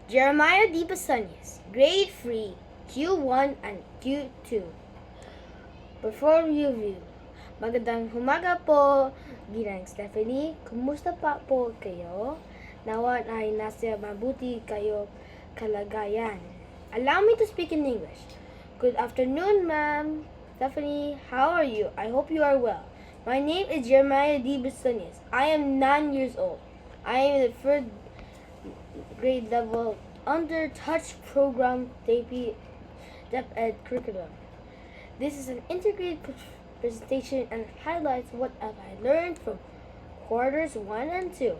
Jeremiah D. Basanez, Grade 3, Q1 and Q2. Perform review. Magandang umaga po, Ginang Stephanie. Kumusta pa po kayo? Nawa ay nasa mabuti kayo kalagayan. Allow me to speak in English. Good afternoon, ma'am. Stephanie, how are you? I hope you are well. My name is Jeremiah D. Basanez. I am 9 years old. I am in the third grade level under Touch Program Dep Ed curriculum. This is an integrated presentation and highlights what have I learned from quarters 1 and 2.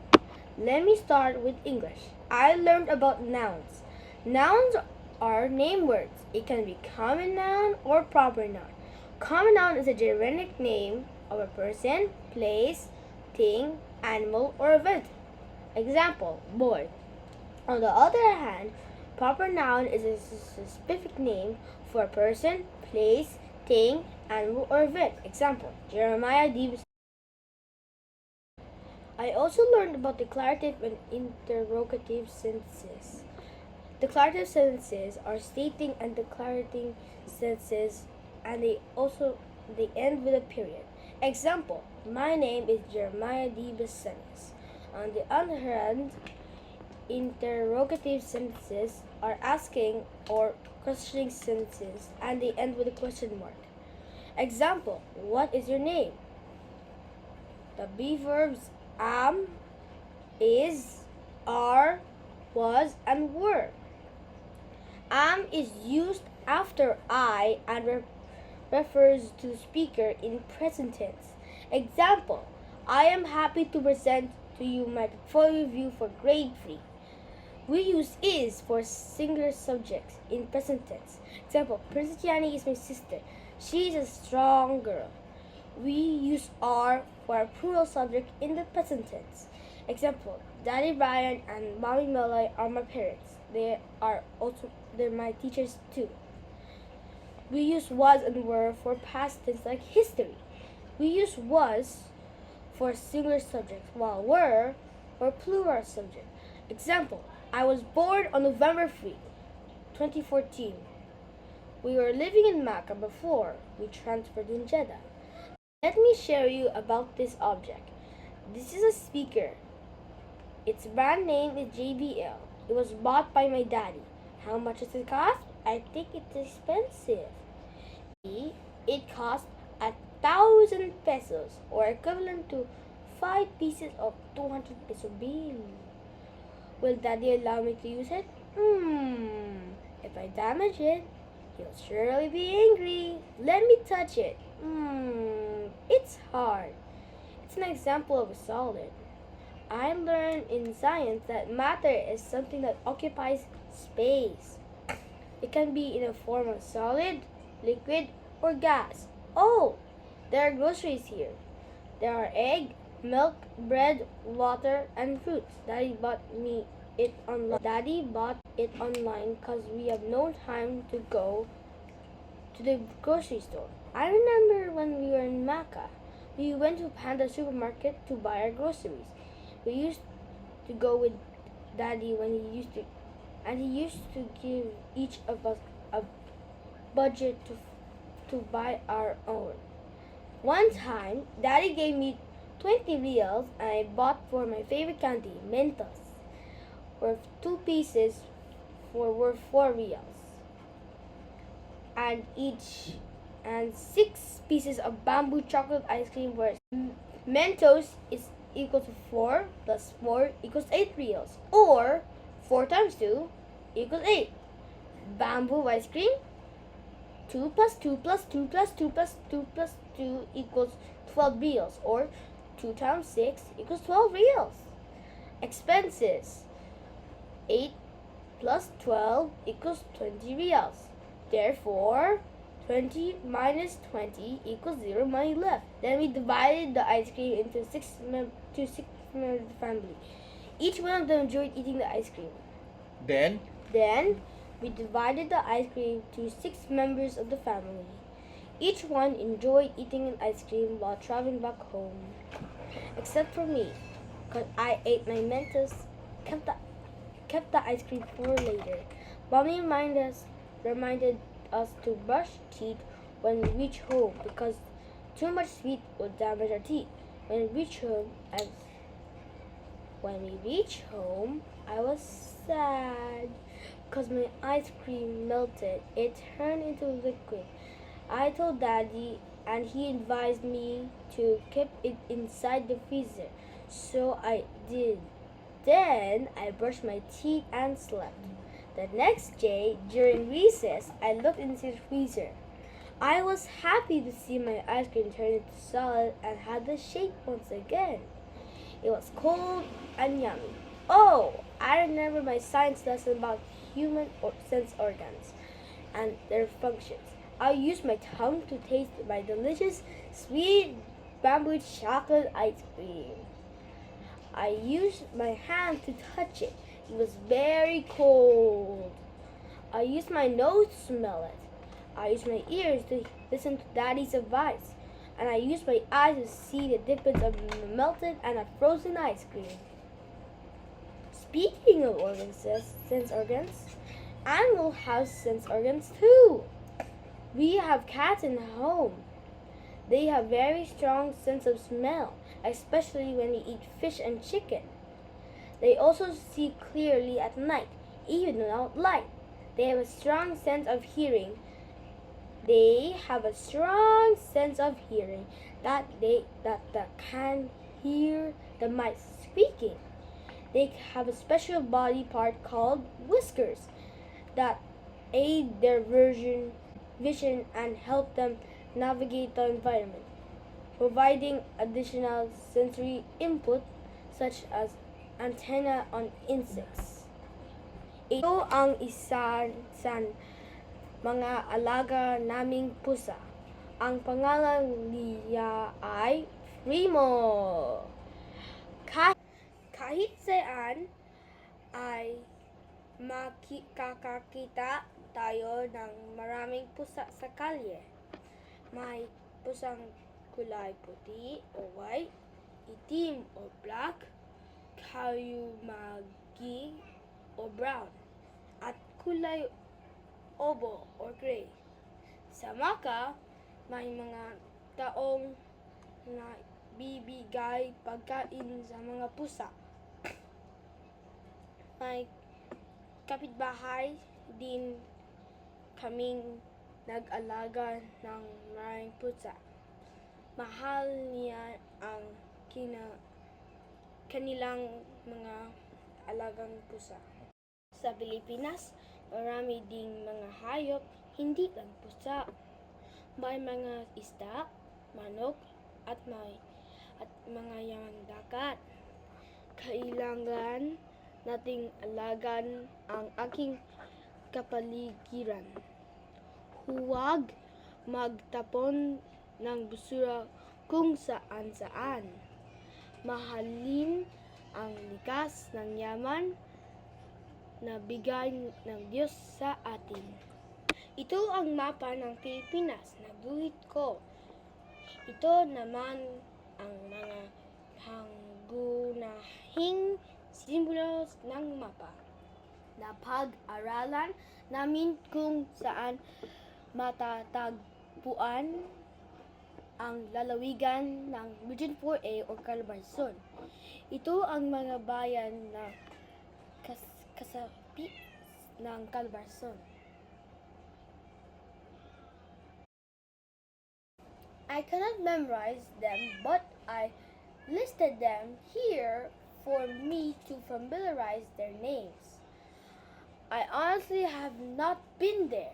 Let me start with English. I learned about nouns. Nouns are name words. It can be common noun or proper noun. Common noun is a generic name of a person, place, thing, animal, or event. Example, boy. On the other hand, proper noun is a specific name for a person, place, thing, animal, or event. Example, Jeremiah D. I also learned about declarative and interrogative sentences. Declarative sentences are stating and declaring sentences, and they end with a period. Example, my name is Jeremiah D. Basanez. On the other hand, interrogative sentences are asking or questioning sentences, and they end with a question mark. Example, what is your name? The be verbs am, is, are, was, and were. Am is used after I and refers to speaker in present tense. Example, I am happy to present to you my portfolio review for grade 3. We use is for singular subjects in present tense. Example, Princess Tiani is my sister. She is a strong girl. We use are for a plural subject in the present tense. Example, Daddy Brian and Mommy Melai are my parents. They're my teachers too. We use was and were for past tense like history. We use was for singular subjects while were for plural subject. Example, I was born on November 3, 2014. We were living in Mecca before we transferred in Jeddah. Let me share you about this object. This is a speaker. Its brand name is JBL. It was bought by my daddy. How much does it cost? I think it's expensive. It cost 1,000 pesos, or equivalent to 5 pieces of 200 peso bill. Will Daddy allow me to use it? If I damage it, he'll surely be angry. Let me touch it. It's hard. It's an example of a solid. I learned in science that matter is something that occupies space. It can be in a form of solid, liquid, or gas. Oh, there are groceries here. There are egg, milk, bread, water, and fruits. Daddy bought it online because we have no time to go to the grocery store. I remember when we were in Mecca, we went to Panda supermarket to buy our groceries. We used to go with Daddy he used to give each of us a budget to buy our own. One time, Daddy gave me 20 reals and I bought for my favorite candy, Mentos, worth 2 pieces worth 4 reals. And 6 pieces of bamboo chocolate ice cream worth Mentos is equal to 4 plus 4 equals 8 reals, or 4 times 2 equals 8. Bamboo ice cream, 2 plus 2 plus 2 plus 2 plus 2 plus 2 equals 12 reals, or 2 times 6 equals 12 reals. Expenses, 8 plus 12 equals 20 reals. Therefore, 20 minus 20 equals 0 money left. Then we divided the ice cream into 6 members of the family. Each one of them enjoyed eating the ice cream. Then we divided the ice cream to 6 members of the family. Each one enjoyed eating an ice cream while traveling back home. Except for me, because I ate my Mentos. kept the ice cream for later. Mommy reminded us to brush teeth when we reach home because too much sweet would damage our teeth. When we reached home, I was sad because my ice cream melted. It turned into liquid. I told Daddy, and he advised me to keep it inside the freezer. So I did. Then I brushed my teeth and slept. The next day, during recess, I looked into the freezer. I was happy to see my ice cream turn into solid and had the shape once again. It was cold and yummy. Oh, I remember my science lesson about human sense organs and their functions. I used my tongue to taste my delicious sweet bamboo chocolate ice cream. I used my hand to touch it. It was very cold. I used my nose to smell it. I used my ears to listen to Daddy's advice. And I used my eyes to see the difference of melted and a frozen ice cream. Speaking of sense organs, animals have sense organs too. We have cats in the home. They have very strong sense of smell, especially when we eat fish and chicken. They also see clearly at night, even without light. They have a strong sense of hearing. That they can hear the mice speaking. They have a special body part called whiskers that aid their vision and help them navigate the environment, providing additional sensory input such as antenna on insects. Ito ang isa sa mga alaga naming pusa. Ang pangalan niya ay Primo. Kahit saan ay makakakita tayo ng maraming pusa sa kalye. May pusang kulay puti o white, itim o black, kayumagi o brown, at kulay obo or gray. Sa Maka, may mga taong bibigay pagkain sa mga pusa. May kapitbahay din kaming nag-alaga ng maraming pusa. Mahal niya ang kanilang mga alagang pusa. Sa Pilipinas, marami ding mga hayop, hindi lang pusa. May mga isda, manok, at mga yamang dagat. Kailangan nating alagaan ang aking kapaligiran. Huwag magtapon ng basura kung saan-saan. Mahalin ang likas ng yaman na bigay ng Diyos sa atin. Ito ang mapa ng Pilipinas na guhit ko. Ito naman ang mga pangunahing simbolo ng mapa. Napag-aralan namin kung saan matatagpuan ang lalawigan ng Region 4A o Calabarzon. Ito ang mga bayan na kasapi ng Calabarzon. I cannot memorize them, but I listed them here for me to familiarize their names. I honestly have not been there.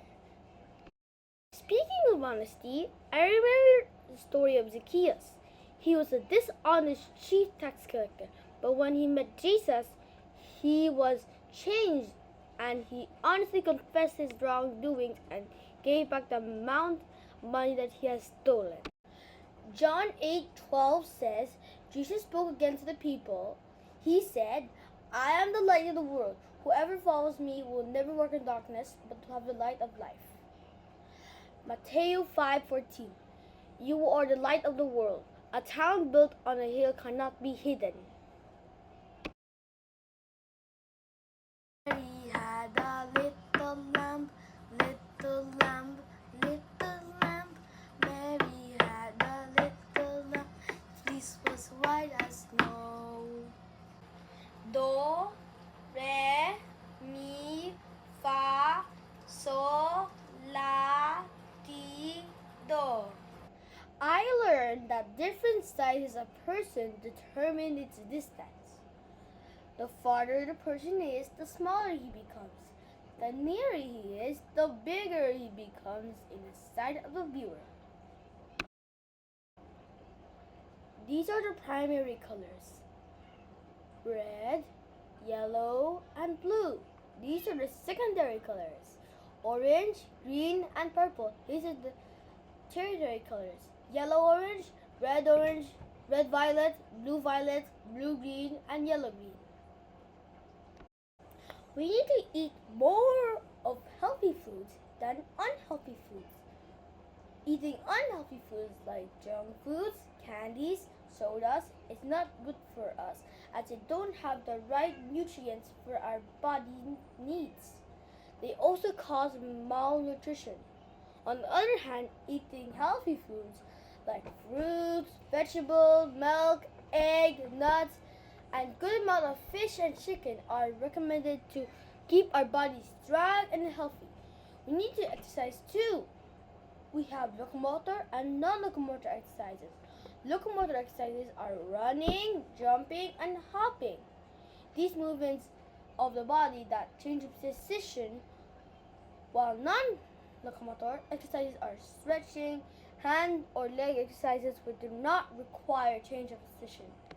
Speaking of honesty, I remember the story of Zacchaeus. He was a dishonest chief tax collector, but when he met Jesus, he was changed and he honestly confessed his wrongdoings and gave back the amount of money that he has stolen. John 8:12 says, Jesus spoke again to the people. He said, I am the light of the world. Whoever follows me will never walk in darkness, but will have the light of life. Matthew 5:14. You are the light of the world. A town built on a hill cannot be hidden. sizes a person determine its distance. The farther the person is, the smaller he becomes. The nearer he is, the bigger he becomes in the sight of the viewer. These are the primary colors: red, yellow, and blue. These are the secondary colors: orange, green, and purple. These are the tertiary colors: yellow orange, red violet, blue green, and yellow green. We need to eat more of healthy foods than unhealthy foods. Eating unhealthy foods like junk foods, candies, sodas is not good for us as they don't have the right nutrients for our body needs. They also cause malnutrition. On the other hand, eating healthy foods like fruits, vegetables, milk, egg, nuts, and good amount of fish and chicken are recommended to keep our bodies strong and healthy. We need to exercise too. We have locomotor and non-locomotor exercises. Locomotor exercises are running, jumping, and hopping. These movements of the body that change position, while non-locomotor exercises are stretching, hand or leg exercises which do not require change of position.